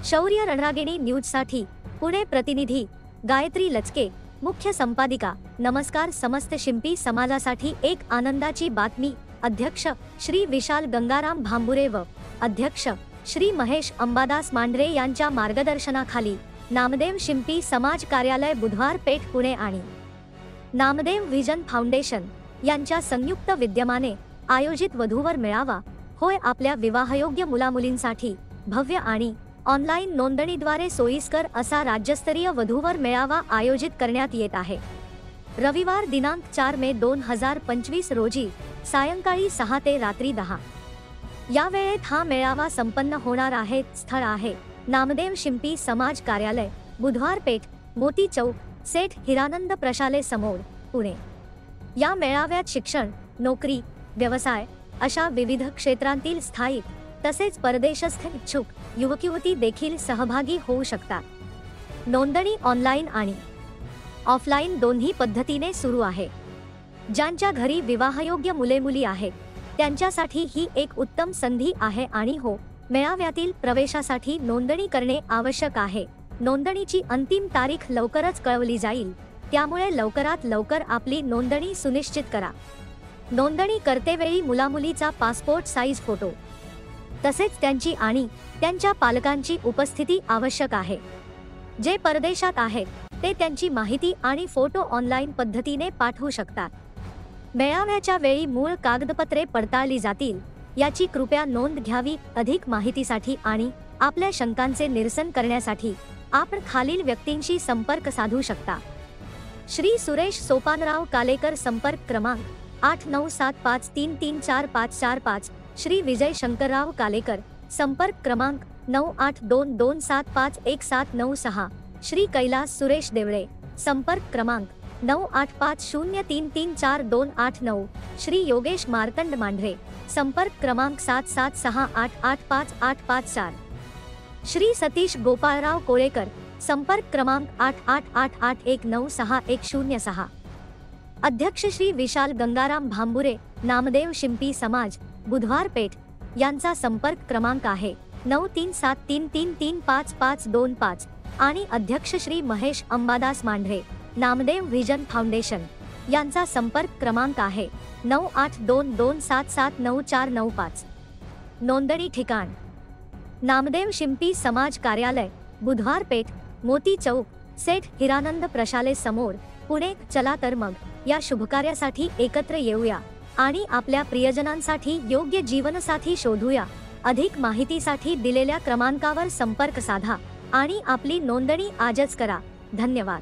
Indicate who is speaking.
Speaker 1: शौर्य रणरागिणी न्यूजसाठी पुणे प्रतिनिधी गायत्री लचके, मुख्य संपादिका। नमस्कार। समस्त शिंपी समाजासाठी एक आनंदाची बातमी। अध्यक्ष श्री विशाल गंगाराम भांबुरे व अध्यक्ष श्री महेश अंबादास मांढरे यांच्या मार्गदर्शनाखाली नामदेव शिंपी समाज कार्यालय बुधवार पेठ पुणे आणि नामदेव व्हिजन फाउंडेशन यांच्या संयुक्त विद्यमाने आयोजित वधूवर मेळावा होय आपल्या विवाहयोग्य मुलामुलींसाठी भव्य आणि ऑनलाईन नोंदणीद्वारे सोयीस्कर असा राज्यस्तरीय वधूवर मेळावा आयोजित करण्यात येत आहे। रविवार दिनांक 4 मे 2025 रोजी सायंकाळी 6 ते रात्री 10 या वेळेत हा मेळावा संपन्न होणार आहे। स्थळ आहे नामदेव शिंपी समाज कार्यालय, बुधवार पेठ, मोती चौक, सेठ हिरानंद प्रशाले समोर, पुणे। या मेळाव्यात शिक्षण, नोकरी, व्यवसाय अशा विविध क्षेत्रांतील स्थायिक तसेच परदेशस्थ इच्छुक युवक-युवती देखील सहभागी होऊ शकतात। नोंदणी ऑनलाईन आणि ऑफलाईन दोन्ही पद्धतीने सुरू आहे। ज्यांच्या घरी विवाहयोग्य मुले-मुली आहेत त्यांच्यासाठी ही एक उत्तम संधी आहे आणि हो मेळाव्यातील प्रवेशासाठी नोंदणी करणे आवश्यक आहे। नोंदणीची अंतिम तारीख लवकरच कळवली जाईल, त्यामुळे लवकरात लवकर आपली नोंदणी सुनिश्चित करा। नोंदणी करतेवेळी मुलामुलीचा पासपोर्ट साईज फोटो तसेच त्यांची आणि त्यांच्या पालकांची उपस्थिती आवश्यक आहे। जे परदेशात आहेत ते त्यांची माहिती आणि फोटो ऑनलाईन पद्धतीने पाठवू शकतात। मेळाव्याच्या वेळी मूळ कागदपत्रे पडताळली जातील याची कृपया नोंद घ्यावी। अधिक माहितीसाठी आणि आपल्या शंकांचे निरसन करण्यासाठी आपण खालील व्यक्तींशी संपर्क साधू शकता। श्री सुरेश सोपानराव कालेकर, संपर्क क्रमांक 8975334545। श्री विजय शंकरराव कालेकर, संपर्क क्रमांक 9822751796। श्री कैलास सुरेश देवळे, संपर्क क्रमांक 9850334289। श्री योगेश मार्तंड मांढरे, संपर्क क्रमांक 7768885854। श्री सतीश गोपाळराव कोळेकर, संपर्क क्रमांक 8888196106। अध्यक्ष श्री विशाल गंगाराम भांबुरे, नामदेव शिंपी समाज, बुधवार पेठ यांचा संपर्क क्रमांक आहे 9373335525 आणि अध्यक्ष श्री महेश अंबादास मांढरे, नामदेव व्हिजन फाउंडेशन यांचा संपर्क क्रमांक आहे 9822779495। नोंदणी ठिकाण नामदेव शिंपी समाज कार्यालय, बुधवार पेठ, मोती चौक, सेठ हिरानंद प्रशाले समोर, पुणे। चला तर मग या शुभकार्यासाठी एकत्र येऊया आणि आपल्या प्रियजनांसाठी योग्य जीवनसाथी शोधूया। अधिक माहितीसाठी दिलेल्या क्रमांकावर संपर्क साधा आणि आपली नोंदणी आजच करा। धन्यवाद।